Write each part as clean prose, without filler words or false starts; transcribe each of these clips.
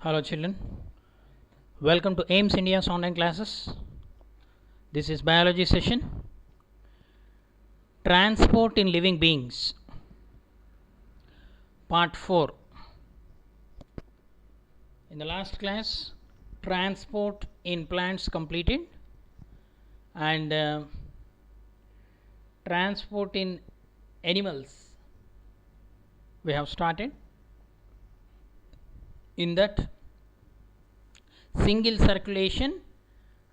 Hello children, welcome to AIMS India's online classes. This is biology session. Transport in living beings, part 4. In the last class, transport in plants completed, and transport in animals we have started. In that, single circulation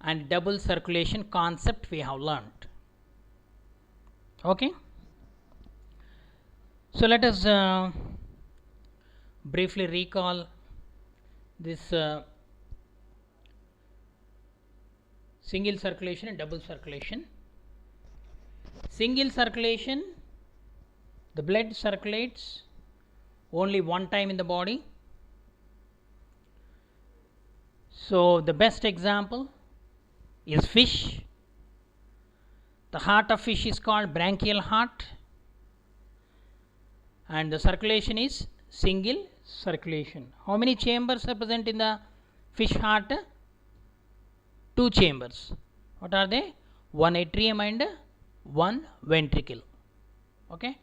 and double circulation concept we have learnt. Okay, so let us briefly recall this single circulation and double circulation. Single circulation, the blood circulates only one time in the body. So the best example is fish. The heart of fish is called branchial heart, and the circulation is single circulation. How many chambers are present in the fish heart? 2 chambers. What are they? One atrium and one ventricle. Okay.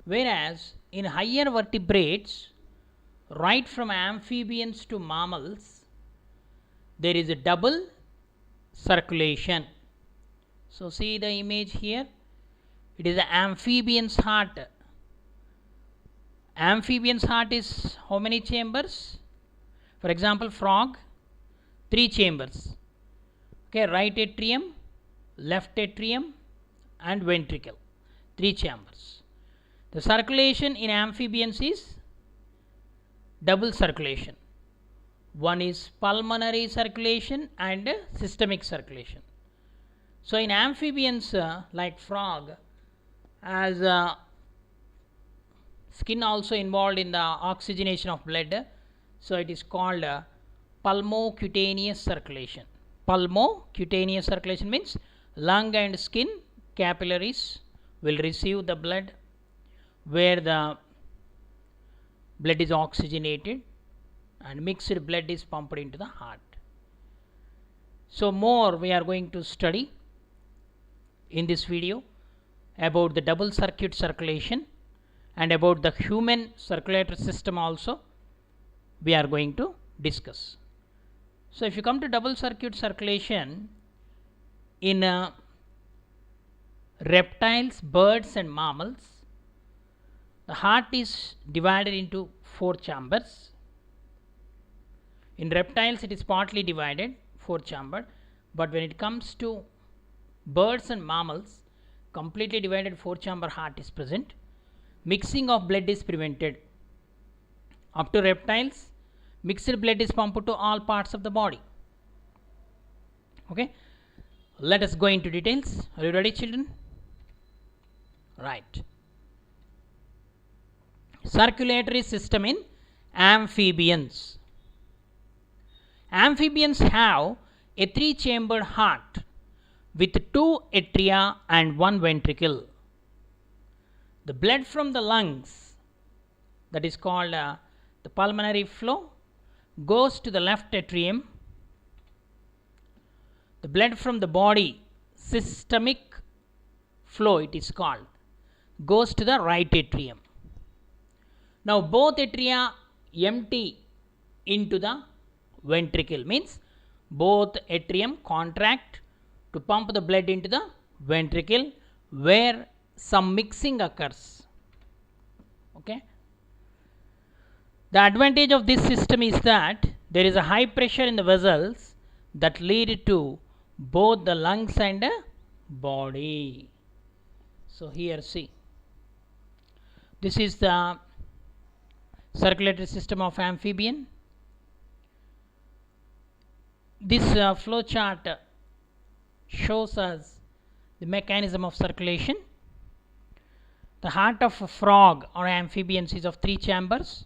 Whereas in higher vertebrates, right from amphibians to mammals, there is a double circulation. So see the image here. It is an amphibian's heart. Amphibian's heart is how many chambers? For example, frog, 3 chambers. Okay, right atrium, left atrium, and ventricle, 3 chambers. The circulation in amphibians is double circulation. One is pulmonary circulation and systemic circulation. So in amphibians, like frog, as skin also involved in the oxygenation of blood, so it is called pulmocutaneous circulation. Pulmocutaneous circulation means lung and skin capillaries will receive the blood where the blood is oxygenated and mixed blood is pumped into the heart. So more we are going to study in this video about the double circuit circulation and about the human circulatory system also we are going to discuss. So if you come to double circuit circulation in reptiles, birds and mammals, the heart is divided into 4 chambers. In reptiles it is partly divided, 4 chambered, but when it comes to birds and mammals, completely divided 4 chamber heart is present. Mixing of blood is prevented. Up to reptiles, mixed blood is pumped to all parts of the body. Okay, let us go into details. Are you ready, children? Right. Circulatory system in amphibians. Amphibians have a 3-chambered heart with 2 atria and 1 ventricle. The blood from the lungs, that is called the pulmonary flow, goes to the left atrium. The blood from the body, systemic flow it is called, goes to the right atrium. Now both atria empty into the ventricle, means both atrium contract to pump the blood into the ventricle where some mixing occurs. Okay. The advantage of this system is that there is a high pressure in the vessels that lead to both the lungs and body. So here see, this is the circulatory system of amphibian. This flow chart shows us the mechanism of circulation. The heart of a frog or amphibians is of 3 chambers,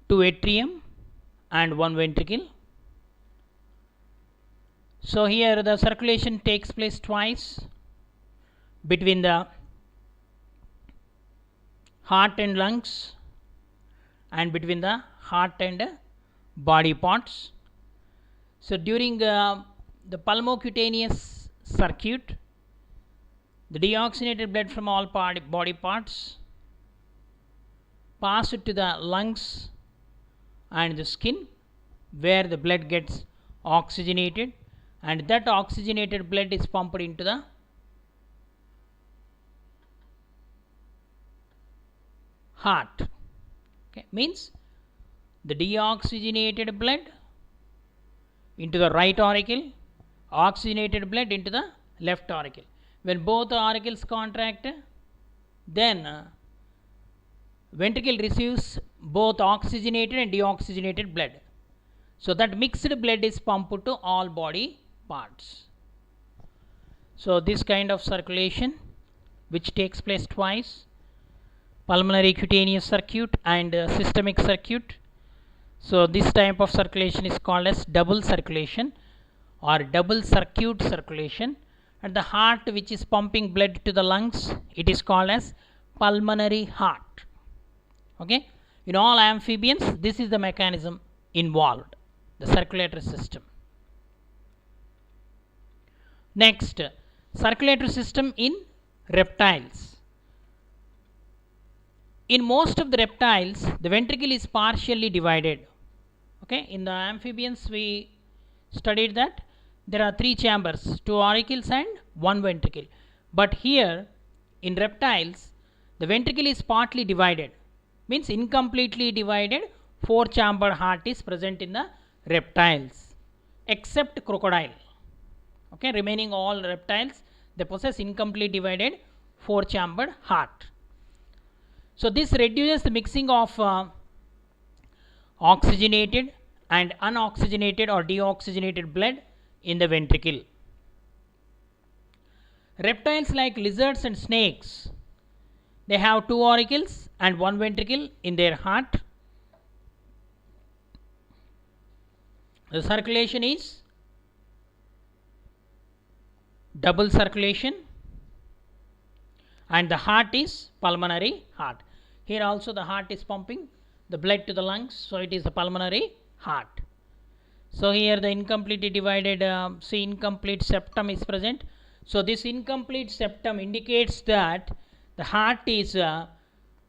2 atrium and 1 ventricle. So here the circulation takes place twice between the heart and lungs and between the heart and body parts. So during the pulmocutaneous circuit, the deoxygenated blood from all body parts pass it to the lungs and the skin, where the blood gets oxygenated, and that oxygenated blood is pumped into the heart. Okay, means the deoxygenated blood into the right auricle, oxygenated blood into the left auricle. When both auricles contract, then ventricle receives both oxygenated and deoxygenated blood. So that mixed blood is pumped to all body parts. So this kind of circulation, which takes place twice, pulmonary cutaneous circuit and systemic circuit. So this type of circulation is called as double circulation or double circuit circulation. At the heart, which is pumping blood to the lungs, it is called as pulmonary heart. Okay, in all amphibians, this is the mechanism involved, the circulatory system. Next, circulatory system in reptiles. In most of the reptiles, the ventricle is partially divided. Okay, in the amphibians we studied that there are 3 chambers, 2 auricles and 1 ventricle. But here in reptiles, the ventricle is partly divided, means incompletely divided. 4 chambered heart is present in the reptiles except crocodile. Okay, remaining all reptiles, they possess incomplete divided 4 chambered heart. So this reduces the mixing of oxygenated and unoxygenated or deoxygenated blood in the ventricle. Reptiles like lizards and snakes, they have 2 auricles and 1 ventricle in their heart. The circulation is double circulation and the heart is pulmonary heart. Here also the heart is pumping the blood to the lungs, so it is the pulmonary heart. So here the incompletely divided incomplete septum is present. So this incomplete septum indicates that the heart is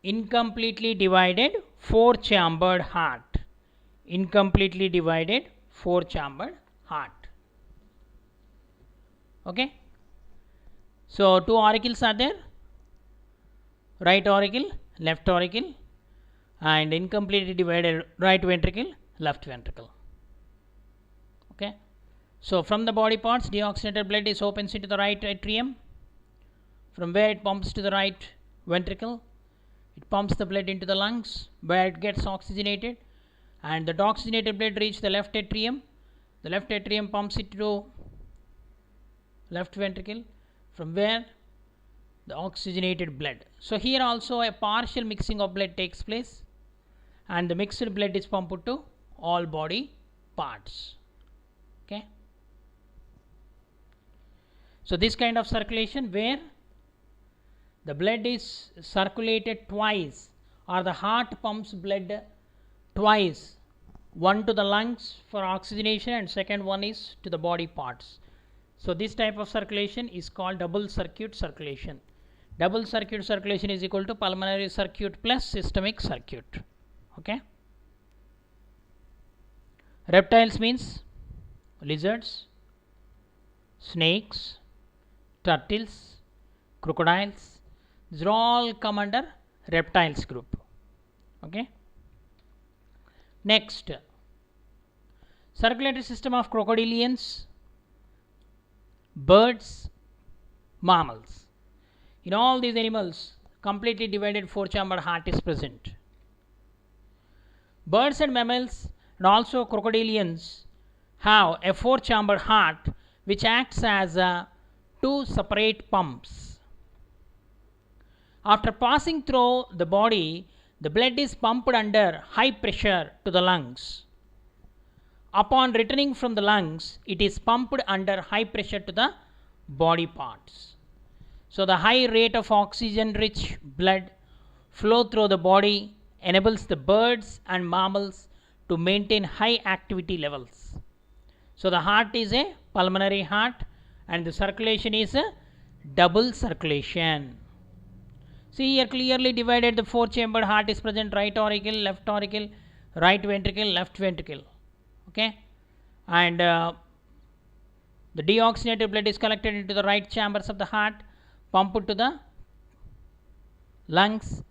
incompletely divided 4 chambered heart. Incompletely divided 4 chambered heart. Okay. So 2 auricles are there, right auricle, left auricle, and incompletely divided right ventricle, left ventricle. Okay. So from the body parts, deoxygenated blood is opens into the right atrium, from where it pumps to the right ventricle. It pumps the blood into the lungs, where it gets oxygenated, and the oxygenated blood reaches the left atrium. The left atrium pumps it to left ventricle, from where the oxygenated blood. So here also a partial mixing of blood takes place, and the mixed blood is pumped to all body parts. Okay. So this kind of circulation, where the blood is circulated twice, or the heart pumps blood twice, one to the lungs for oxygenation and second one is to the body parts. So this type of circulation is called double circuit circulation. Double circuit circulation is equal to pulmonary circuit plus systemic circuit. Okay. Reptiles means lizards, snakes, turtles, crocodiles. These all come under reptiles group. Okay. Next, circulatory system of crocodilians, birds, mammals. In all these animals, completely divided 4 chambered heart is present. Birds and mammals and also crocodilians have a 4 chambered heart which acts as 2 separate pumps. After passing through the body, the blood is pumped under high pressure to the lungs. Upon returning from the lungs, it is pumped under high pressure to the body parts. So the high rate of oxygen rich blood flow through the body enables the birds and mammals to maintain high activity levels. So the heart is a pulmonary heart and the circulation is a double circulation. See here clearly divided, the four chambered heart is present, right auricle, left auricle, right ventricle, left ventricle. Okay, and the deoxygenated blood is collected into the right chambers of the heart, pumped to the lungs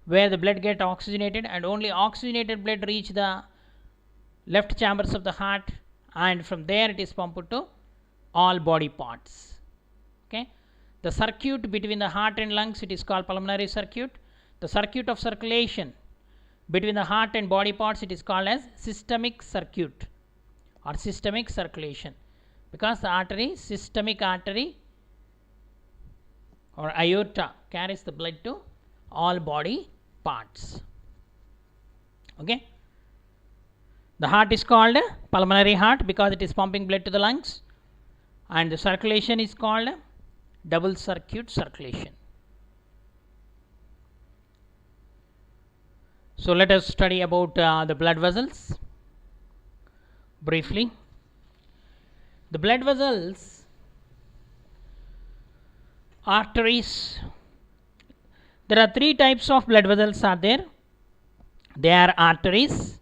where the blood get oxygenated, and only oxygenated blood reach the left chambers of the heart, and from there it is pumped to all body parts. Okay, the circuit between the heart and lungs, it is called pulmonary circuit. The circuit of circulation between the heart and body parts, it is called as systemic circuit or systemic circulation, because the artery, systemic artery or aorta, carries the blood to all body parts. Okay, the heart is called pulmonary heart because it is pumping blood to the lungs, and the circulation is called double circuit circulation. So let us study about the blood vessels briefly. The blood vessels, arteries, there are three types of blood vessels are there. They are arteries,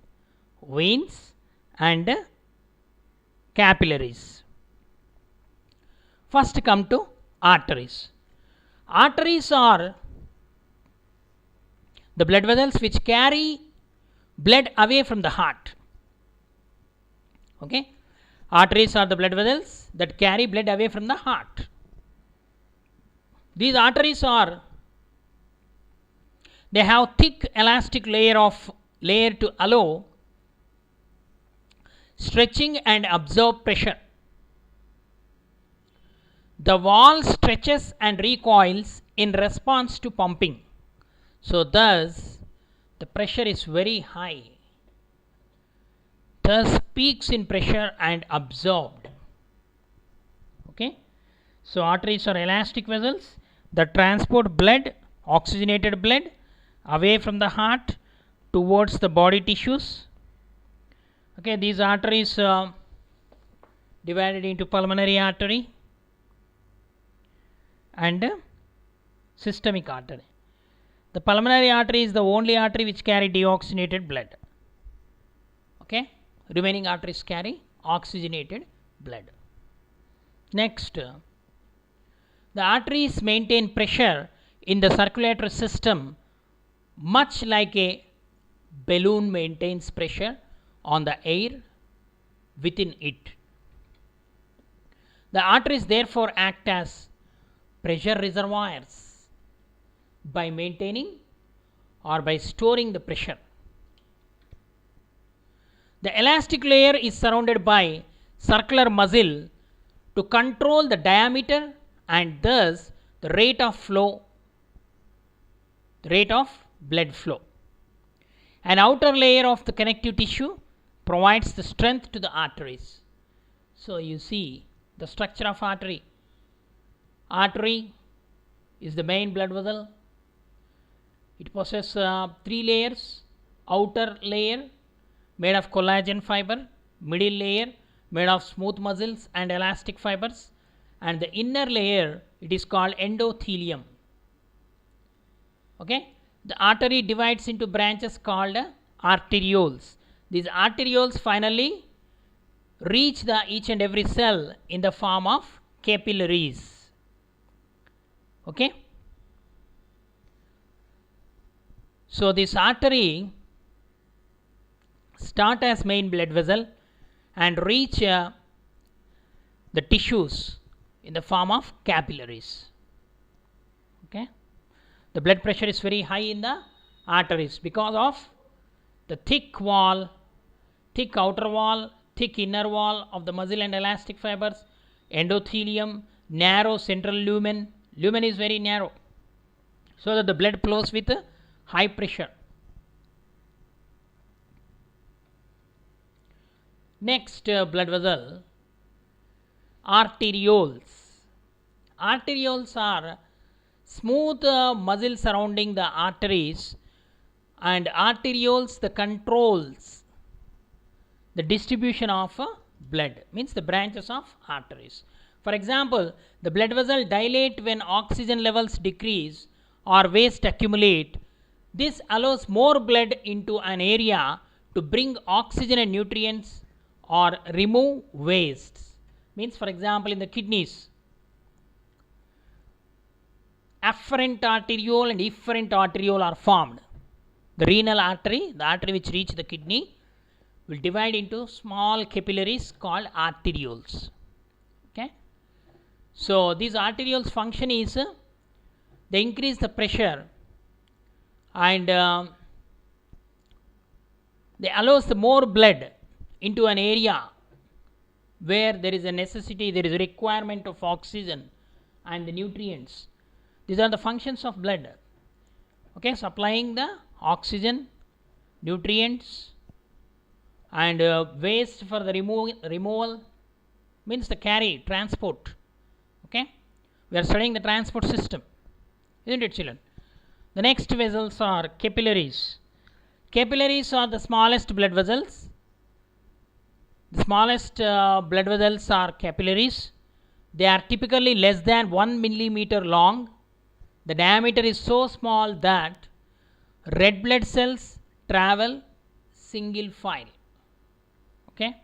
veins and capillaries. First come to arteries. Arteries are the blood vessels which carry blood away from the heart. Okay, arteries are the blood vessels that carry blood away from the heart. These arteries are, they have thick elastic layer to allow stretching and absorb pressure. The wall stretches and recoils in response to pumping. So thus the pressure is very high, thus peaks in pressure and absorbed. Okay, so arteries are elastic vessels that transport blood, oxygenated blood, away from the heart towards the body tissues. Okay, these arteries divided into pulmonary artery and systemic artery. The pulmonary artery is the only artery which carry deoxygenated blood. Okay, remaining arteries carry oxygenated blood. Next, the arteries maintain pressure in the circulatory system much like a balloon maintains pressure on the air within it. The arteries therefore act as pressure reservoirs by maintaining or by storing the pressure. The elastic layer is surrounded by circular muscle to control the diameter and thus the rate of flow, the rate of blood flow. An outer layer of the connective tissue provides the strength to the arteries. So you see the structure of artery. Artery is the main blood vessel. It possesses three layers. Outer layer made of collagen fiber, middle layer made of smooth muscles and elastic fibers, and the inner layer, it is called endothelium. Okay, the artery divides into branches called arterioles. These arterioles finally reach the each and every cell in the form of capillaries. Okay, so this artery start as main blood vessel and reach the tissues in the form of capillaries. Okay, the blood pressure is very high in the arteries because of the thick wall, thick outer wall, thick inner wall of the muscle and elastic fibers, endothelium, narrow central lumen. Lumen is very narrow so that the blood flows with high pressure. Next blood vessel, arterioles. Arterioles are smooth muscle surrounding the arteries, and arterioles the controls the distribution of blood, means the branches of arteries. For example, the blood vessel dilate when oxygen levels decrease or waste accumulate. This allows more blood into an area to bring oxygen and nutrients or remove wastes. Means, for example, in the kidneys, afferent arteriole and efferent arteriole are formed. The renal artery, the artery which reach the kidney, will divide into small capillaries called arterioles. Okay. So these arterioles function is they increase the pressure and they allows the more blood into an area where there is a necessity, there is a requirement of oxygen and the nutrients. These are the functions of blood. Okay, supplying the oxygen, nutrients, and waste for the removal, means the carry, transport. Okay, we are studying the transport system, isn't it, children? The next vessels are capillaries. Capillaries are the smallest blood vessels. The smallest blood vessels are capillaries. They are typically less than 1 millimeter long. The diameter is so small that red blood cells travel single file. Okay.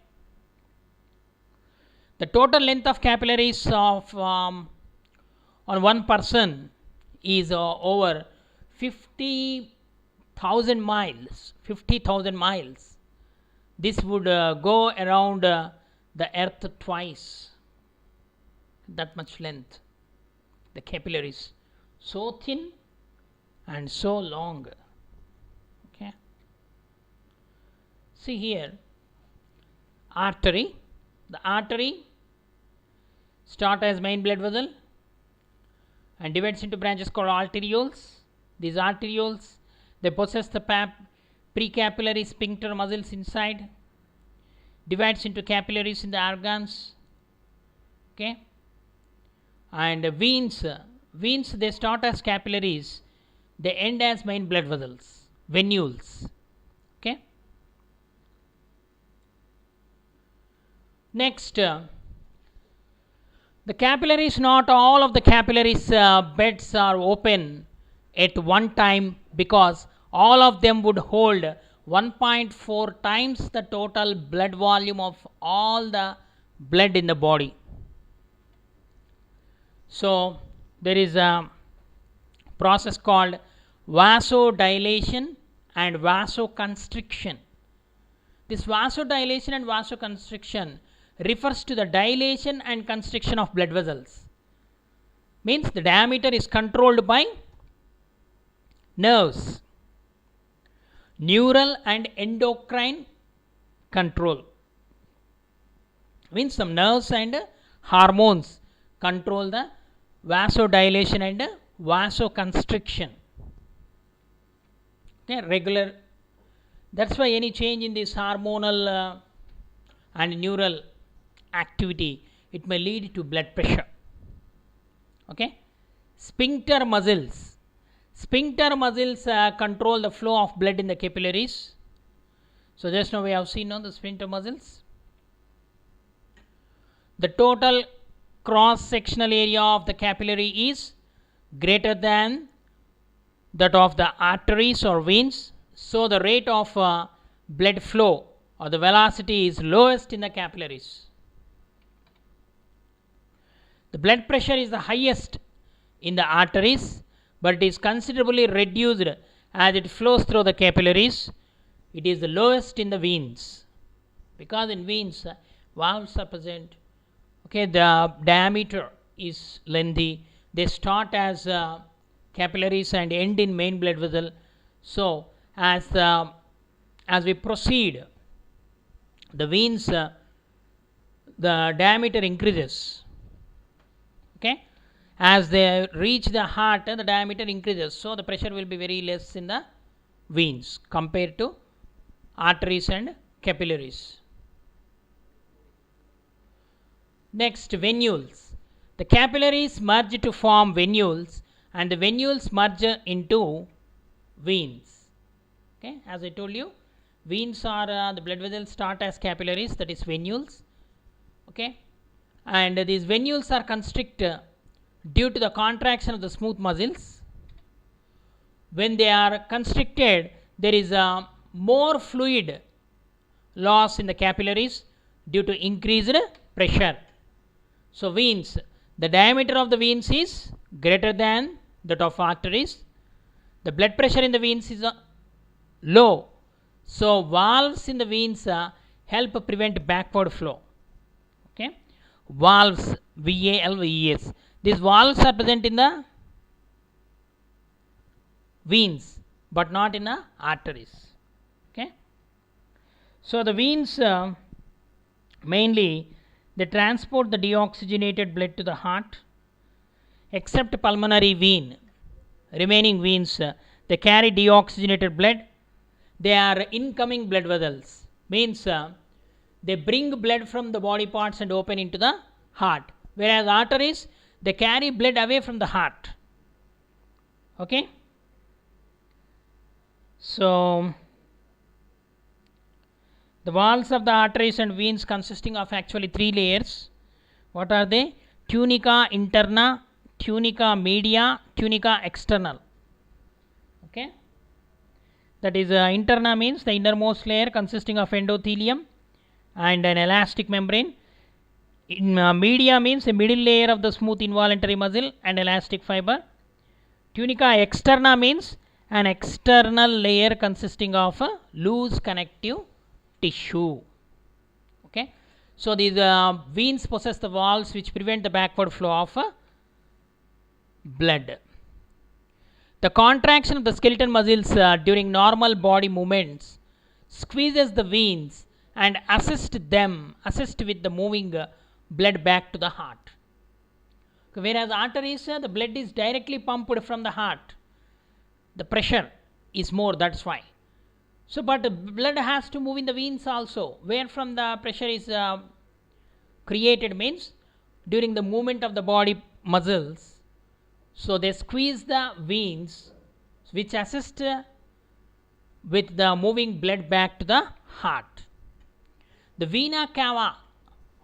The total length of capillaries of on one person is over 50,000 miles. 50,000 miles. This would go around the earth twice. That much length. The capillaries. So thin and so long. Okay. See here, artery. The artery start as main blood vessel and divides into branches called arterioles. These arterioles, they possess the precapillary sphincter muscles inside, divides into capillaries in the organs. Okay. And veins, they start as capillaries, they end as main blood vessels, venules. Okay. Next, the capillaries, not all of the capillaries beds are open at one time, because all of them would hold 1.4 times the total blood volume of all the blood in the body. So there is a process called vasodilation and vasoconstriction. This vasodilation and vasoconstriction refers to the dilation and constriction of blood vessels. Means the diameter is controlled by nerves, neural and endocrine control. Means some nerves and hormones control the vasodilation and vasoconstriction. Okay, regular. That's why any change in this hormonal and neural activity, it may lead to blood pressure. Okay. Sphincter muscles. Sphincter muscles control the flow of blood in the capillaries. So just now we have seen the sphincter muscles. The total cross-sectional area of the capillary is greater than that of the arteries or veins. So the rate of blood flow or the velocity is lowest in the capillaries. The blood pressure is the highest in the arteries, but it is considerably reduced as it flows through the capillaries. It is the lowest in the veins, because in veins valves are present. Okay, the diameter is lengthy. They start as capillaries and end in main blood vessel. So as we proceed, the veins, the diameter increases. Okay, as they reach the heart, the diameter increases. So the pressure will be very less in the veins compared to arteries and capillaries. Next, venules. The capillaries merge to form venules, and the venules merge into veins. Okay, as I told you, Veins are the blood vessels start as capillaries, that is venules. Okay, and these venules are constrict due to the contraction of the smooth muscles. When they are constricted, there is a more fluid loss in the capillaries due to increased pressure. So veins, the diameter of the veins is greater than that of arteries. The blood pressure in the veins is low. So valves in the veins help prevent backward flow. Okay, valves, VALVES. These valves are present in the veins but not in the arteries. Okay, so the veins mainly they transport the deoxygenated blood to the heart. Except pulmonary vein, remaining veins they carry deoxygenated blood. They are incoming blood vessels, means they bring blood from the body parts and open into the heart, whereas arteries they carry blood away from the heart. Okay, so the walls of the arteries and veins consisting of actually 3 layers. What are they? Tunica interna, tunica media, tunica externa. Okay, that is interna means the innermost layer consisting of endothelium and an elastic membrane. In media means a middle layer of the smooth involuntary muscle and elastic fiber. Tunica externa means an external layer consisting of a loose connective tissue. Okay, so these veins possess the valves which prevent the backward flow of blood. The contraction of the skeletal muscles during normal body movements squeezes the veins and assist with the moving blood back to the heart. Whereas arteries, the blood is directly pumped from the heart. The pressure is more, that's why. So, but the blood has to move in the veins also, where from the pressure is created means during the movement of the body muscles. So, they squeeze the veins which assist with the moving blood back to the heart. The vena cava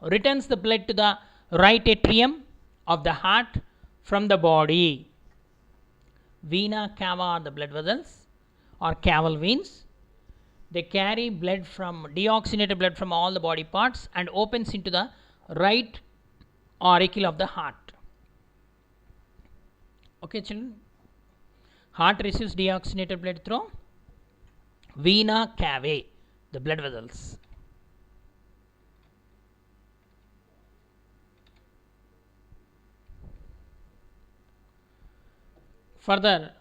returns the blood to the right atrium of the heart from the body. Vena cava are the blood vessels or caval veins. They carry blood from deoxygenated blood from all the body parts and opens into the right auricle of the heart. Okay, children. Heart receives deoxygenated blood through vena cavae, the blood vessels. Further,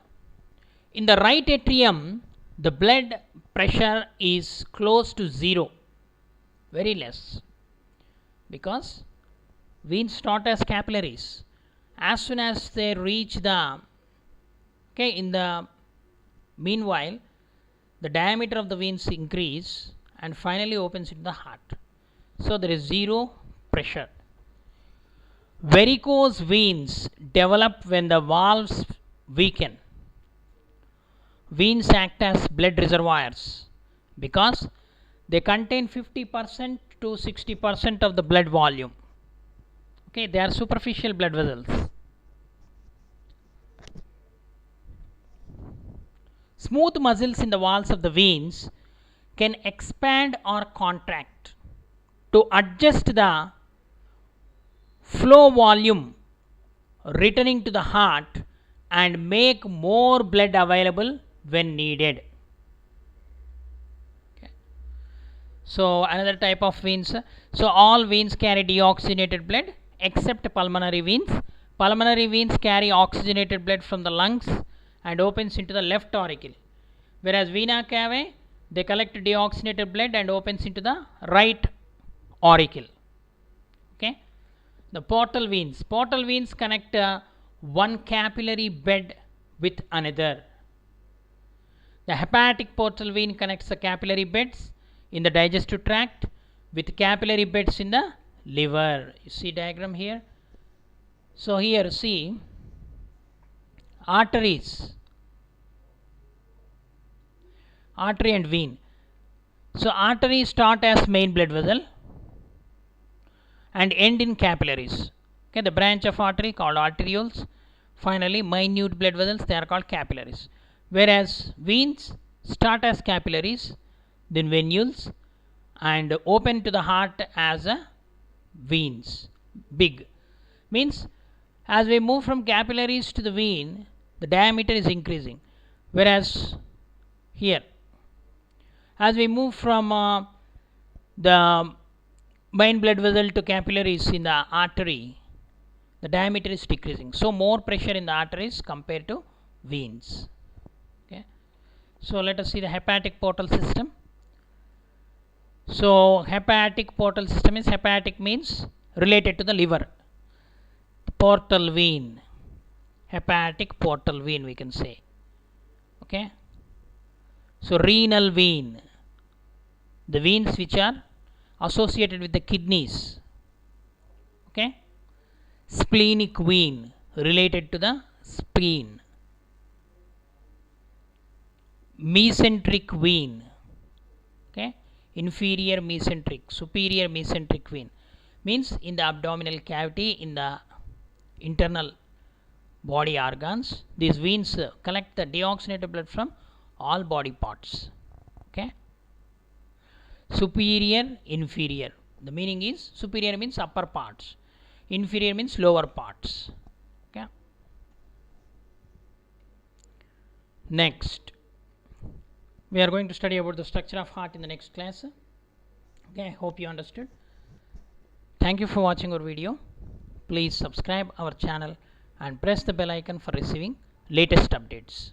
in the right atrium, the blood pressure is close to 0, very less, because veins start as capillaries. As soon as they reach the, okay, in the meanwhile, the diameter of the veins increase and finally opens into the heart. So there is 0 pressure. Varicose veins develop when the valves weaken. Veins act as blood reservoirs because they contain 50% to 60% of the blood volume. Okay, they are superficial blood vessels. Smooth muscles in the walls of the veins can expand or contract to adjust the flow volume returning to the heart and make more blood available when needed. Okay. So another type of veins. So all veins carry deoxygenated blood except pulmonary veins. Pulmonary veins carry oxygenated blood from the lungs and opens into the left auricle, whereas vena cavae they collect deoxygenated blood and opens into the right auricle. Okay. The portal veins connect one capillary bed with another. The hepatic portal vein connects the capillary beds in the digestive tract with capillary beds in the liver. You see diagram here. So here see arteries, artery and vein. So arteries start as main blood vessel and end in capillaries. Okay, the branch of artery called arterioles. Finally, minute blood vessels, they are called capillaries. Whereas veins start as capillaries, then venules, and open to the heart as a veins. Big means as we move from capillaries to the vein, the diameter is increasing. Whereas here, as we move from the main blood vessel to capillaries in the artery, the diameter is decreasing. So more pressure in the arteries compared to veins. Okay. So let us see the hepatic portal system. So hepatic portal system is, hepatic means related to the liver. Portal vein, hepatic portal vein we can say. Okay. So renal vein, the veins which are associated with the kidneys. Okay. Splenic vein, related to the spleen. Mesenteric vein, okay, inferior mesenteric, superior mesenteric vein means in the abdominal cavity, in the internal body organs, these veins collect the deoxygenated blood from all body parts. Okay. Superior, inferior, the meaning is superior means upper parts, inferior means lower parts. Okay. Next, we are going to study about the structure of heart in the next class. Okay, I hope you understood. Thank you for watching our video. Please subscribe our channel and press the bell icon for receiving latest updates.